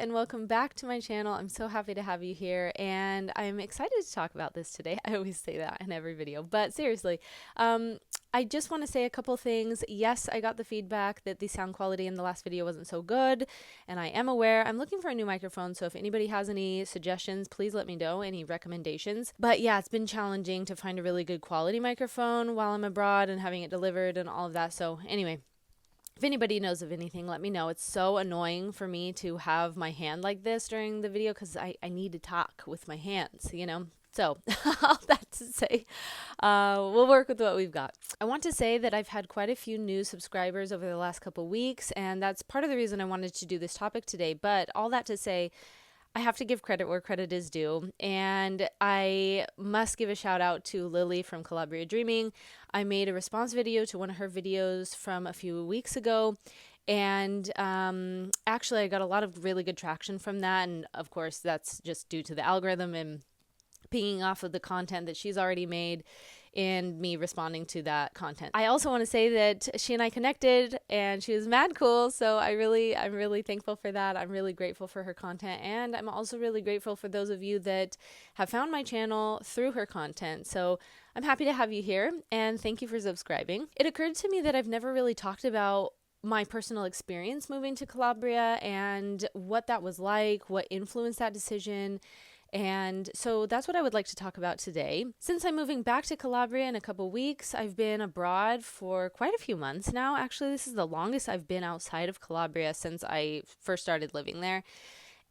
and welcome back to my channel. I'm so happy to have you here, and I'm excited to talk about this today. I always say that in every video, but seriously, I just want to say a couple things. Yes, I got the feedback that the sound quality in the last video wasn't so good, and I am aware. I'm looking for a new microphone, so if anybody has any suggestions, please let me know, any recommendations. But yeah, it's been challenging to find a really good quality microphone while I'm abroad and having it delivered and all of that. So anyway, if anybody knows of anything, let me know. It's so annoying for me to have my hand like this during the video because I need to talk with my hands, you know? So, all that to say, we'll work with what we've got. I want to say that I've had quite a few new subscribers over the last couple weeks, and that's part of the reason I wanted to do this topic today. But all that to say, I have to give credit where credit is due, and I must give a shout out to Lily from Calabria Dreaming. I made a response video to one of her videos from a few weeks ago, and actually I got a lot of really good traction from that, and of course that's just due to the algorithm and pinging off of the content that she's already made and me responding to that content. I also want to say that she and I connected and she was mad cool, so I'm really thankful for that. I'm really grateful for her content, and I'm also really grateful for those of you that have found my channel through her content. So I'm happy to have you here, and thank you for subscribing. It occurred to me that I've never really talked about my personal experience moving to Calabria and what that was like, what influenced that decision. And so that's what I would like to talk about today. Since I'm moving back to Calabria in a couple weeks, I've been abroad for quite a few months now. Actually, this is the longest I've been outside of Calabria since I first started living there.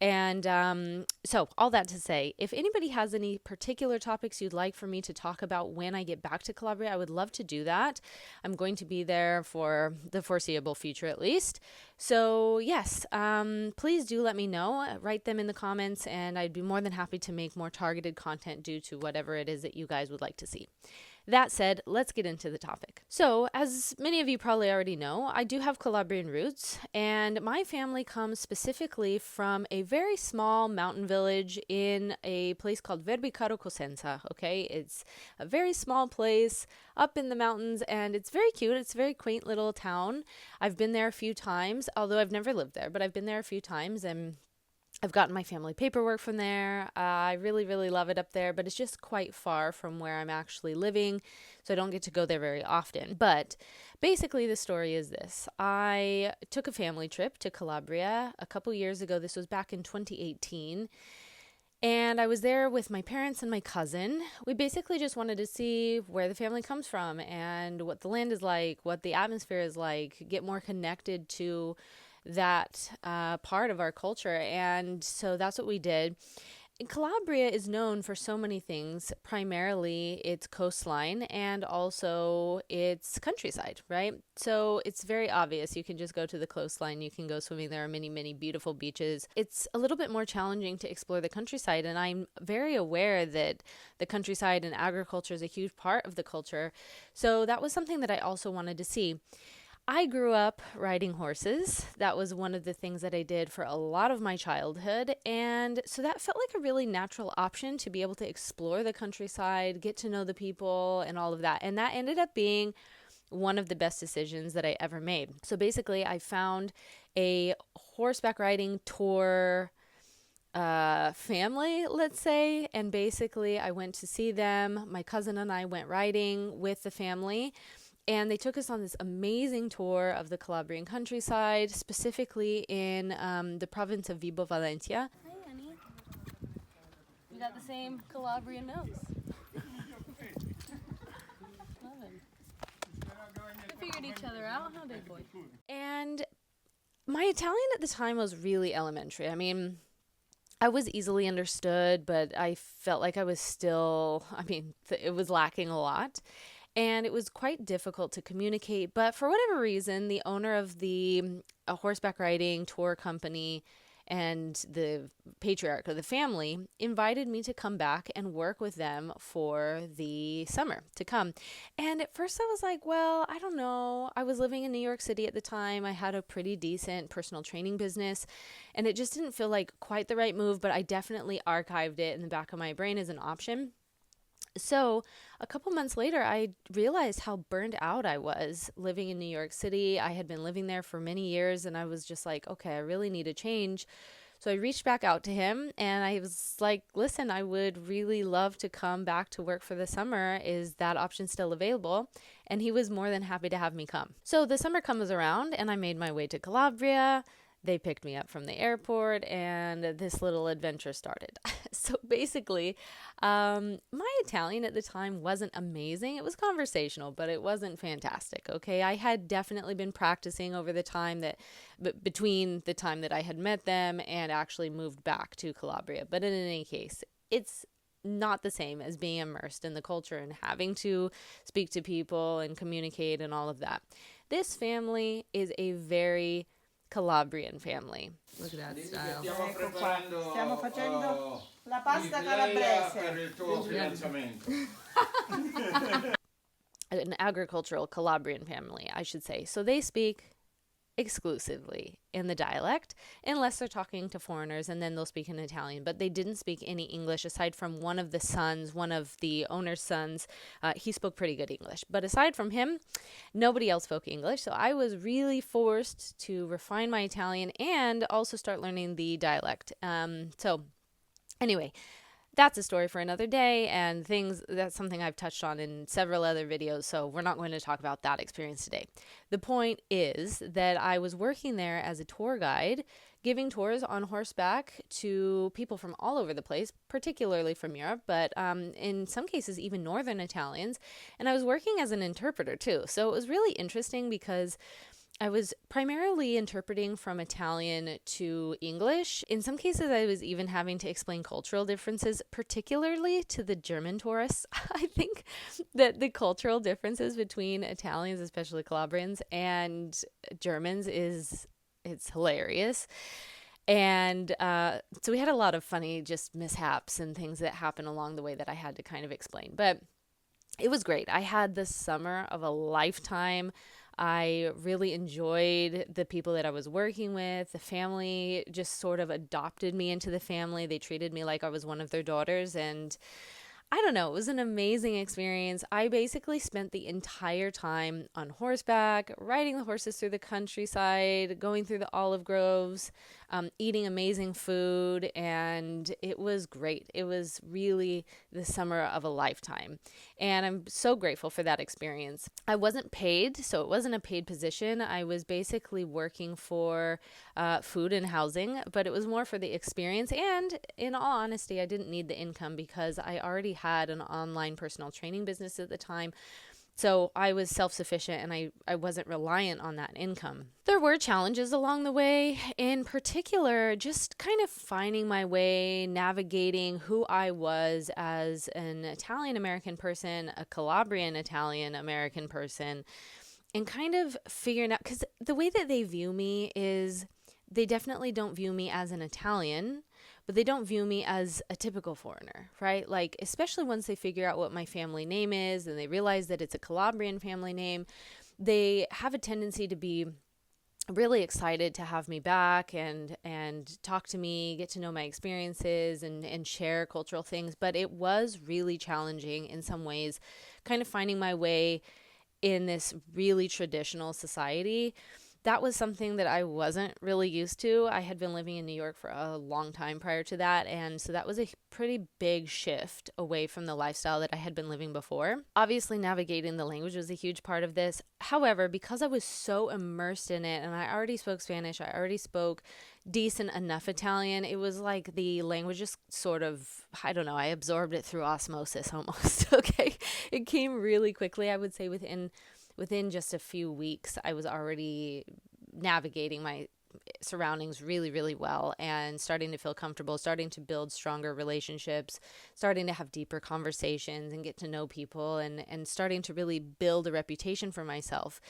And so all that to say, if anybody has any particular topics you'd like for me to talk about when I get back to Calabria, I would love to do that. I'm going to be there for the foreseeable future at least. So yes, please do let me know. Write them in the comments, and I'd be more than happy to make more targeted content due to whatever it is that you guys would like to see. That said, let's get into the topic. So, as many of you probably already know, I do have Calabrian roots, and my family comes specifically from a very small mountain village in a place called Verbicaro Cosenza, okay? It's a very small place up in the mountains, and it's very cute. It's a very quaint little town. I've been there a few times, although I've never lived there, but I've been there a few times, and I've gotten my family paperwork from there. I really love it up there, but it's just quite far from where I'm actually living, so I don't get to go there very often. But basically, the story is this. I took a family trip to Calabria a couple years ago. This was back in 2018. And I was there with my parents and my cousin. We basically just wanted to see where the family comes from and what the land is like, what the atmosphere is like, get more connected to that part of our culture. And so that's what we did. And Calabria is known for so many things, primarily its coastline and also its countryside, right? So it's very obvious. You can just go to the coastline, you can go swimming. There are many beautiful beaches. It's a little bit more challenging to explore the countryside, and I'm very aware that the countryside and agriculture is a huge part of the culture. So that was something that I also wanted to see. I grew up riding horses. That was one of the things that I did for a lot of my childhood. And so that felt like a really natural option to be able to explore the countryside, get to know the people, and all of that. And that ended up being one of the best decisions that I ever made. So basically, I found a horseback riding tour family, let's say, and basically I went to see them. My cousin and I went riding with the family, and they took us on this amazing tour of the Calabrian countryside, specifically in the province of Vibo Valentia. Hi, Annie. We got the same Calabrian nose. Love him. We figured each other out, huh, big boy? And my Italian at the time was really elementary. I mean, I was easily understood, but I felt like I was still, it was lacking a lot. And it was quite difficult to communicate, but for whatever reason, the owner of the horseback riding tour company and the patriarch of the family invited me to come back and work with them for the summer to come. And at first I was like, well, I don't know. I was living in New York City at the time. I had a pretty decent personal training business, and it just didn't feel like quite the right move, but I definitely archived it in the back of my brain as an option. So a couple months later, I realized how burned out I was living in New York City. I had been living there for many years, and I was just like, okay, I really need a change. So I reached back out to him and I was like, listen, I would really love to come back to work for the summer. Is that option still available? And he was more than happy to have me come. So the summer comes around and I made my way to Calabria. They picked me up from the airport and this little adventure started. So basically, my Italian at the time wasn't amazing. It was conversational, but it wasn't fantastic. Okay. I had definitely been practicing over the time between the time that I had met them and actually moved back to Calabria. But in any case, it's not the same as being immersed in the culture and having to speak to people and communicate and all of that. This family is a very Calabrian family. Look at that style. Ecco qua, stiamo facendo la pasta calabrese. An agricultural Calabrian family, I should say. So they speak exclusively in the dialect, unless they're talking to foreigners, and then they'll speak in Italian. But they didn't speak any English aside from one of the owner's sons. He spoke pretty good English. But aside from him, nobody else spoke English. So I was really forced to refine my Italian and also start learning the dialect. So anyway, that's a story for another day, and that's something I've touched on in several other videos, so we're not going to talk about that experience today. The point is that I was working there as a tour guide, giving tours on horseback to people from all over the place, particularly from Europe, but in some cases even Northern Italians, and I was working as an interpreter too. So it was really interesting because I was primarily interpreting from Italian to English. In some cases, I was even having to explain cultural differences, particularly to the German tourists. I think that the cultural differences between Italians, especially Calabrians, and Germans it's hilarious. And so we had a lot of funny just mishaps and things that happened along the way that I had to kind of explain. But it was great. I had the summer of a lifetime. I really enjoyed the people that I was working with. The family just sort of adopted me into the family. They treated me like I was one of their daughters. And I don't know, it was an amazing experience. I basically spent the entire time on horseback, riding the horses through the countryside, going through the olive groves, eating amazing food, and it was great. It was really the summer of a lifetime, and I'm so grateful for that experience. I wasn't paid, so it wasn't a paid position. I was basically working for food and housing, but it was more for the experience, and in all honesty, I didn't need the income because I already had an online personal training business at the time. So I was self-sufficient and I wasn't reliant on that income. There were challenges along the way, in particular, just kind of finding my way, navigating who I was as an Italian-American person, a Calabrian Italian-American person, and kind of figuring out, because the way that they view me is they definitely don't view me as an Italian, but they don't view me as a typical foreigner, right? Like, especially once they figure out what my family name is and they realize that it's a Calabrian family name, they have a tendency to be really excited to have me back and talk to me, get to know my experiences and share cultural things. But it was really challenging in some ways, kind of finding my way in this really traditional society. That was something that I wasn't really used to. I had been living in New York for a long time prior to that, and so that was a pretty big shift away from the lifestyle that I had been living before. Obviously, navigating the language was a huge part of this. However, because I was so immersed in it, and I already spoke Spanish, I already spoke decent enough Italian, it was like the language just sort of, I don't know, I absorbed it through osmosis almost, okay? It came really quickly. I would say within just a few weeks, I was already navigating my surroundings really, really well and starting to feel comfortable, starting to build stronger relationships, starting to have deeper conversations and get to know people and starting to really build a reputation for myself.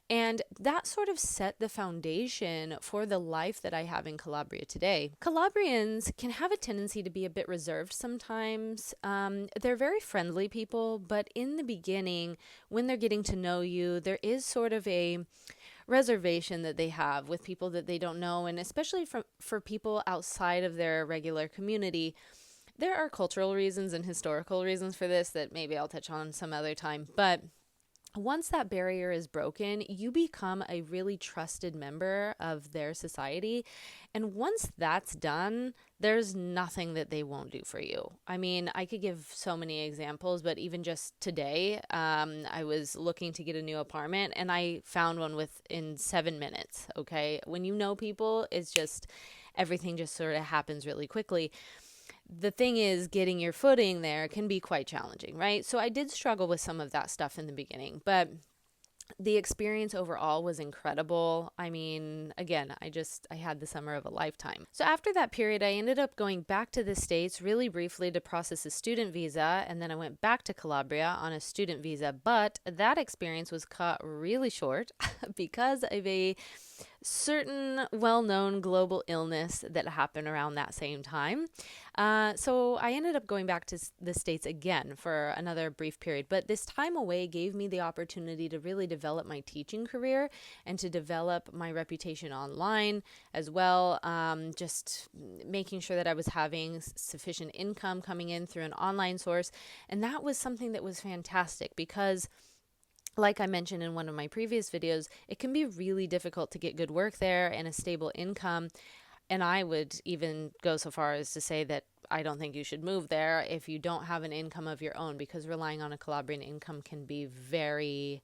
And that sort of set the foundation for the life that I have in Calabria today. Calabrians can have a tendency to be a bit reserved sometimes. They're very friendly people, but in the beginning, when they're getting to know you, there is sort of a reservation that they have with people that they don't know, and especially for people outside of their regular community. There are cultural reasons and historical reasons for this that maybe I'll touch on some other time, but once that barrier is broken, you become a really trusted member of their society. And once that's done, there's nothing that they won't do for you. I mean, I could give so many examples, but even just today, I was looking to get a new apartment and I found one within 7 minutes. Okay. When you know people, it's just everything just sort of happens really quickly. The thing is, getting your footing there can be quite challenging, right? So I did struggle with some of that stuff in the beginning, but the experience overall was incredible. I mean, again, I had the summer of a lifetime. So after that period, I ended up going back to the States really briefly to process a student visa, and then I went back to Calabria on a student visa. But that experience was cut really short because of a certain well-known global illness that happened around that same time. So I ended up going back to the States again for another brief period, but this time away gave me the opportunity to really develop my teaching career and to develop my reputation online as well. Just making sure that I was having sufficient income coming in through an online source. And that was something that was fantastic because, like I mentioned in one of my previous videos, it can be really difficult to get good work there and a stable income. And I would even go so far as to say that I don't think you should move there if you don't have an income of your own, because relying on a Calabrian income can be very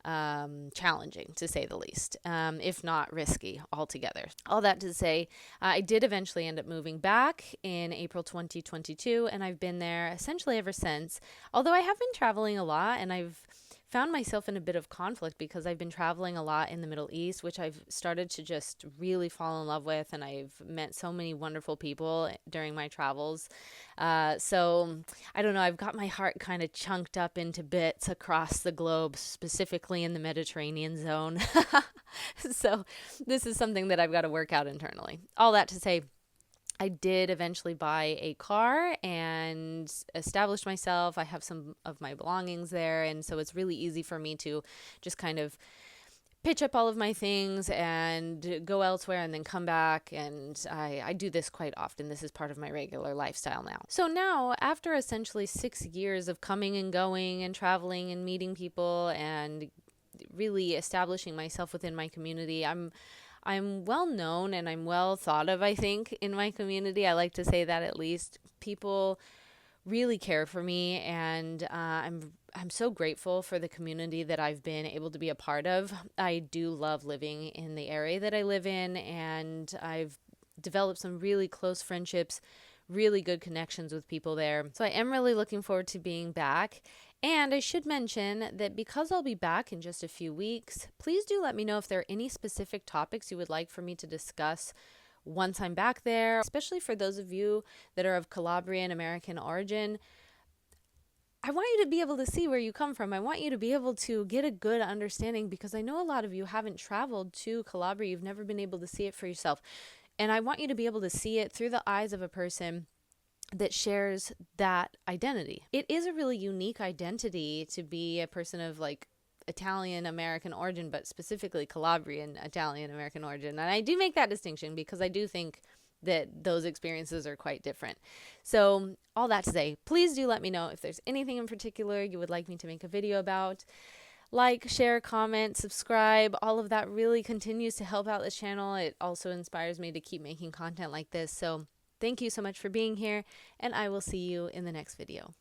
challenging, to say the least, if not risky altogether. All that to say, I did eventually end up moving back in April 2022, and I've been there essentially ever since. Although I have been traveling a lot, and I've found myself in a bit of conflict because I've been traveling a lot in the Middle East, which I've started to just really fall in love with, and I've met so many wonderful people during my travels. So I don't know, I've got my heart kind of chunked up into bits across the globe, specifically in the Mediterranean zone. So this is something that I've got to work out internally. All that to say, I did eventually buy a car and established myself. I have some of my belongings there, and so it's really easy for me to just kind of pitch up all of my things and go elsewhere and then come back. And I do this quite often. This is part of my regular lifestyle now. So now, after essentially 6 years of coming and going and traveling and meeting people and really establishing myself within my community, I'm well known and I'm well thought of, I think, in my community. I like to say that, at least. People really care for me, and I'm so grateful for the community that I've been able to be a part of. I do love living in the area that I live in, and I've developed some really close friendships, really good connections with people there. So I am really looking forward to being back. And I should mention that because I'll be back in just a few weeks, please do let me know if there are any specific topics you would like for me to discuss once I'm back there, especially for those of you that are of Calabrian American origin. I want you to be able to see where you come from. I want you to be able to get a good understanding, because I know a lot of you haven't traveled to Calabria. You've never been able to see it for yourself. And I want you to be able to see it through the eyes of a person that shares that identity. It is a really unique identity to be a person of like Italian American origin, but specifically Calabrian Italian American origin. And I do make that distinction because I do think that those experiences are quite different. So all that to say, please do let me know if there's anything in particular you would like me to make a video about. Like, share, comment, subscribe. All of that really continues to help out this channel. It also inspires me to keep making content like this. So thank you so much for being here, and I will see you in the next video.